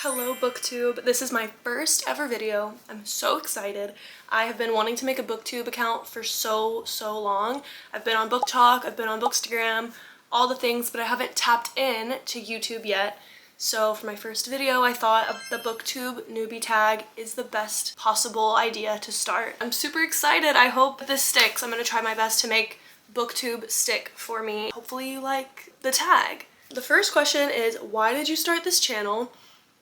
Hello BookTube. This is my first ever video. I'm so excited. I have been wanting to make a BookTube account for so long. I've been on BookTok, I've been on Bookstagram, all the things, but I haven't tapped in to YouTube yet. So for my first video, I thought the BookTube newbie tag is the best possible idea to start. I'm super excited. I hope this sticks. I'm gonna try my best to make BookTube stick for me. Hopefully you like the tag. The first question is, why did you start this channel?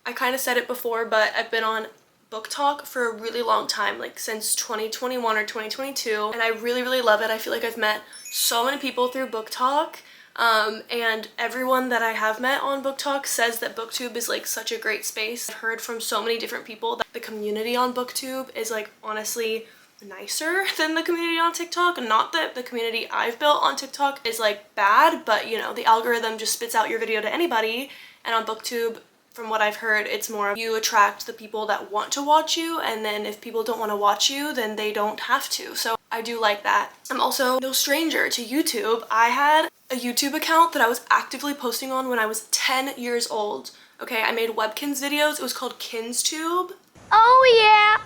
I kind of said it before, but I've been on BookTok for a really long time, like since 2021 or 2022, and I really love it. I feel like I've met so many people through BookTok, and everyone that I have met on BookTok says that BookTube is like such a great space. I've heard from so many different people that the community on BookTube is like honestly nicer than the community on TikTok. Not that the community I've built on TikTok is like bad, but you know, the algorithm just spits out your video to anybody, and on BookTube, from what I've heard, it's more you attract the people that want to watch you, and then if people don't want to watch you, then they don't have to. So I do like that. I'm also no stranger to YouTube. I had a YouTube account that I was actively posting on when I was 10 years old. Okay, I made Webkinz videos. It was called KinzTube. Oh yeah,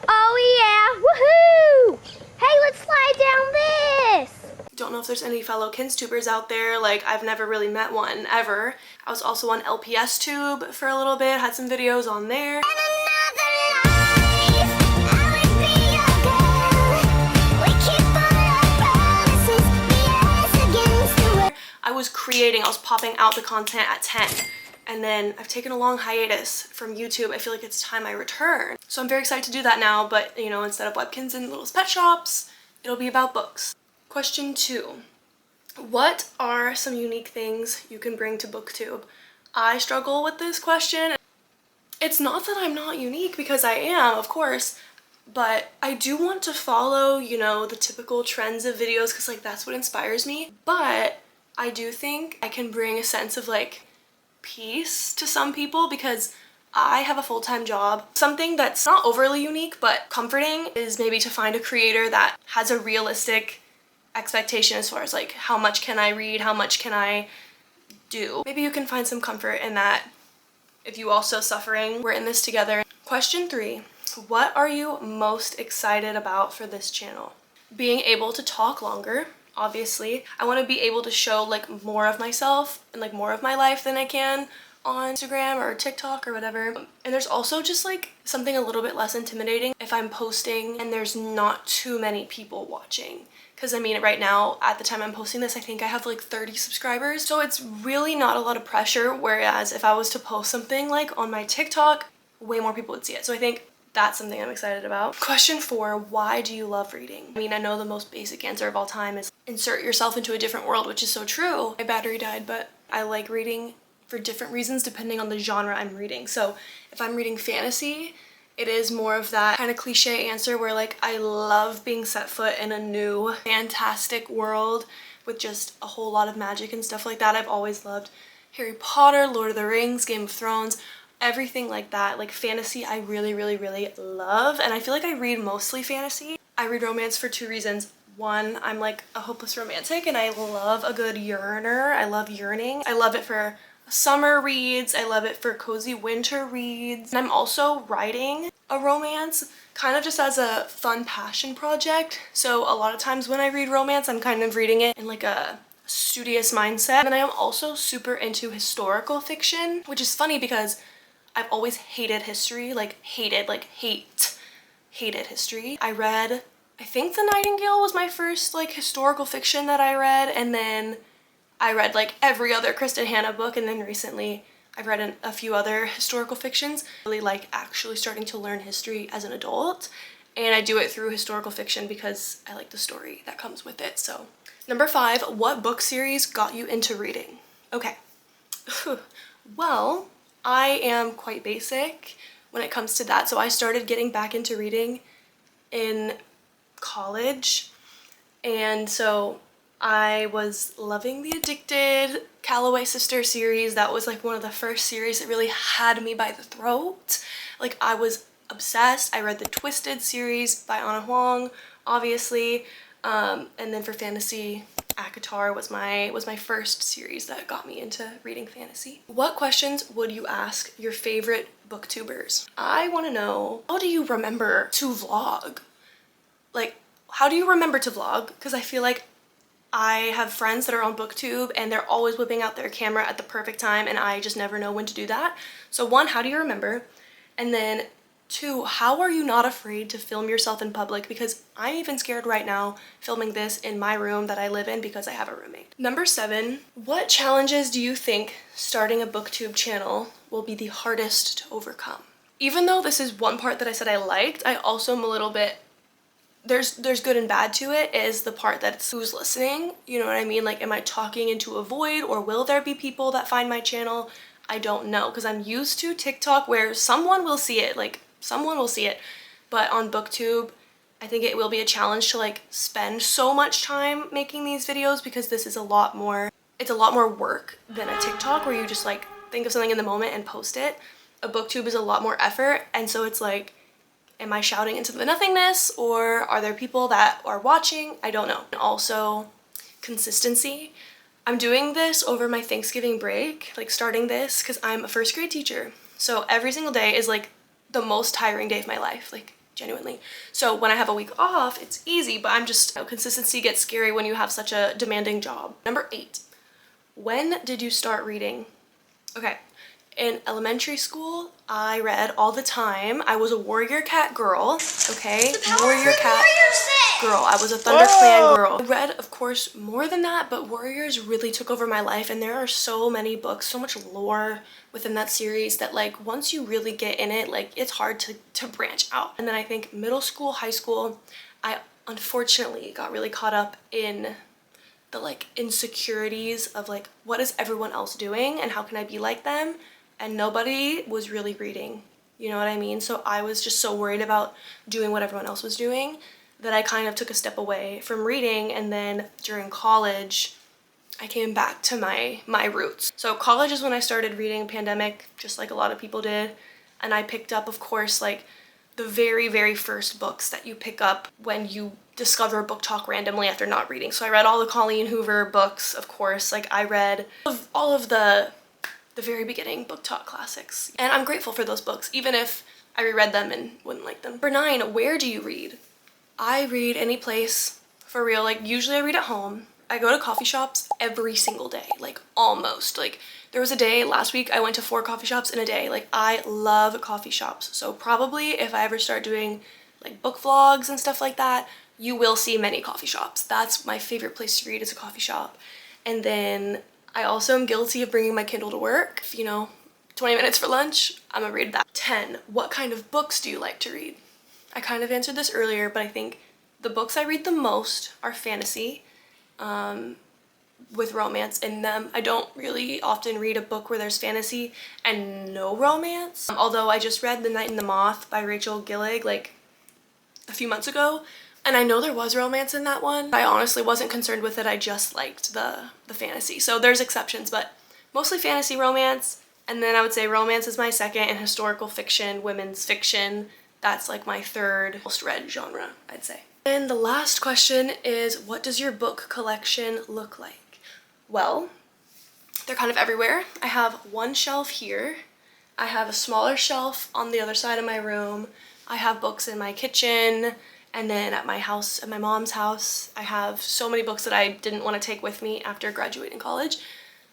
woohoo! Hey, let's slide down this! Don't know if there's any fellow KinzTubers out there. Like, I've never really met one ever. I was also on LPS Tube for a little bit, had some videos on there. I was popping out the content at 10. And then I've taken a long hiatus from YouTube. I feel like it's time I return. So I'm very excited to do that now, but you know, instead of Webkinz and little pet shops, it'll be about books. Question 2. What are some unique things you can bring to BookTube? I struggle with this question. It's not that I'm not unique, because I am, of course, but I do want to follow, you know, the typical trends of videos, because like that's what inspires me. But I do think I can bring a sense of like peace to some people, because I have a full-time job. Something that's not overly unique but comforting is maybe to find a creator that has a realistic expectation as far as like how much can I read, how much can I do. Maybe you can find some comfort in that if you also suffering. We're in this together. Question 3. What are you most excited about for this channel? Being able to talk longer. Obviously, I want to be able to show like more of myself and like more of my life than I can on Instagram or TikTok or whatever. And there's also just like something a little bit less intimidating if I'm posting and there's not too many people watching. Because I mean, right now, at the time I'm posting this, I think I have like 30 subscribers. So it's really not a lot of pressure. Whereas if I was to post something like on my TikTok, way more people would see it. So I think that's something I'm excited about. Question 4, why do you love reading? I mean, I know the most basic answer of all time is insert yourself into a different world, which is so true. My battery died, but I like reading for different reasons depending on the genre I'm reading. So if I'm reading fantasy, it is more of that kind of cliche answer where like I love being set foot in a new fantastic world with just a whole lot of magic and stuff like that. I've always loved Harry Potter, Lord of the Rings, Game of Thrones, everything like that. Like fantasy I really love, and I feel like I read mostly fantasy. I read romance for 2 reasons. 1, I'm like a hopeless romantic and I love a good yearner. I love yearning. I love it for summer reads. I love it for cozy winter reads. And I'm also writing a romance kind of just as a fun passion project. So a lot of times when I read romance, I'm kind of reading it in like a studious mindset. And I am also super into historical fiction, which is funny because I've always hated history, like hated history. I think The Nightingale was my first like historical fiction that I read, and then I read like every other Kristen Hanna book, and then recently I've read a few other historical fictions. I really like actually starting to learn history as an adult, and I do it through historical fiction because I like the story that comes with it. So number 5, what book series got you into reading? Okay, well, I am quite basic when it comes to that. So I started getting back into reading in college, and so I was loving the Addicted Calloway Sister series. That was like one of the first series that really had me by the throat. Like I was obsessed. I read the Twisted series by Anna Huang, obviously, and then for fantasy, ACOTAR was my first series that got me into reading fantasy. What questions would you ask your favorite booktubers? I want to know, how do you remember to vlog? Like, how do you remember to vlog? Because I feel like I have friends that are on BookTube and they're always whipping out their camera at the perfect time and I just never know when to do that. So one, how do you remember? And then two, how are you not afraid to film yourself in public? Because I'm even scared right now filming this in my room that I live in because I have a roommate. Number 7, what challenges do you think starting a BookTube channel will be the hardest to overcome? Even though this is one part that I said I liked, I also am a little bit, there's good and bad to it, is the part that's who's listening, you know what I mean? Like, am I talking into a void, or will there be people that find my channel? I don't know, because I'm used to TikTok where someone will see it, like someone will see it, but on BookTube, I think it will be a challenge to like spend so much time making these videos because this is it's a lot more work than a TikTok where you just like think of something in the moment and post it. A BookTube is a lot more effort, and so it's like, am I shouting into the nothingness, or are there people that are watching? I don't know. And also, consistency. I'm doing this over my Thanksgiving break, like starting this, because I'm a first grade teacher. So every single day is like the most tiring day of my life, like genuinely. So when I have a week off, it's easy, but I'm just, consistency gets scary when you have such a demanding job. Number 8, when did you start reading? Okay. In elementary school, I read all the time. I was a warrior cat girl, okay? Warrior cat girl. I was a ThunderClan girl. I read, of course, more than that, but Warriors really took over my life, and there are so many books, so much lore within that series that, like, once you really get in it, like, it's hard to branch out. And then I think middle school, high school, I unfortunately got really caught up in the, like, insecurities of, like, what is everyone else doing and how can I be like them? And nobody was really reading, you know what I mean? So I was just so worried about doing what everyone else was doing that I kind of took a step away from reading. And then during college, I came back to my roots. So college is when I started reading, pandemic, just like a lot of people did. And I picked up, of course, like the very, very first books that you pick up when you discover Book Talk randomly after not reading. So I read all the Colleen Hoover books, of course. Like, I read all of the very beginning Book Talk classics. And I'm grateful for those books, even if I reread them and wouldn't like them. Number 9, where do you read? I read any place, for real. Like, usually I read at home. I go to coffee shops every single day, like almost. Like, there was a day last week I went to 4 coffee shops in a day. Like, I love coffee shops. So probably if I ever start doing like book vlogs and stuff like that, you will see many coffee shops. That's my favorite place to read, is a coffee shop. And then I also am guilty of bringing my Kindle to work. If, 20 minutes for lunch, I'm gonna read that. 10, what kind of books do you like to read? I kind of answered this earlier, but I think the books I read the most are fantasy, with romance in them. I don't really often read a book where there's fantasy and no romance. Although I just read The Night and the Moth by Rachel Gillig like a few months ago, and I know there was romance in that one. I honestly wasn't concerned with it. I just liked the fantasy. So there's exceptions, but mostly fantasy, romance, and then I would say romance is my second, and historical fiction, women's fiction, that's like my third most read genre, I'd say. And the last question is, what does your book collection look like? Well, they're kind of everywhere. I have one shelf here. I have a smaller shelf on the other side of my room. I have books in my kitchen. And then at my house, at my mom's house, I have so many books that I didn't want to take with me after graduating college.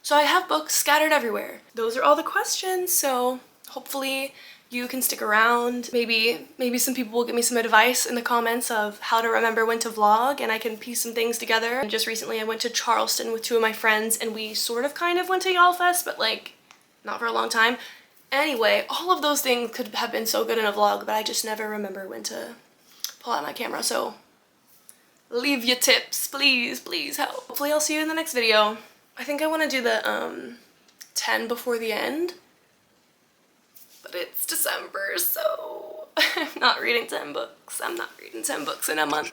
So I have books scattered everywhere. Those are all the questions, so hopefully you can stick around. Maybe some people will give me some advice in the comments of how to remember when to vlog, and I can piece some things together. And just recently I went to Charleston with 2 of my friends, and we sort of kind of went to Y'all Fest, but like not for a long time. Anyway, all of those things could have been so good in a vlog, but I just never remember when to pull out my camera. So leave your tips, please help. Hopefully I'll see you in the next video. I think I want to do the 10 before the end, but it's December, so I'm not reading 10 books. I'm not reading 10 books in a month.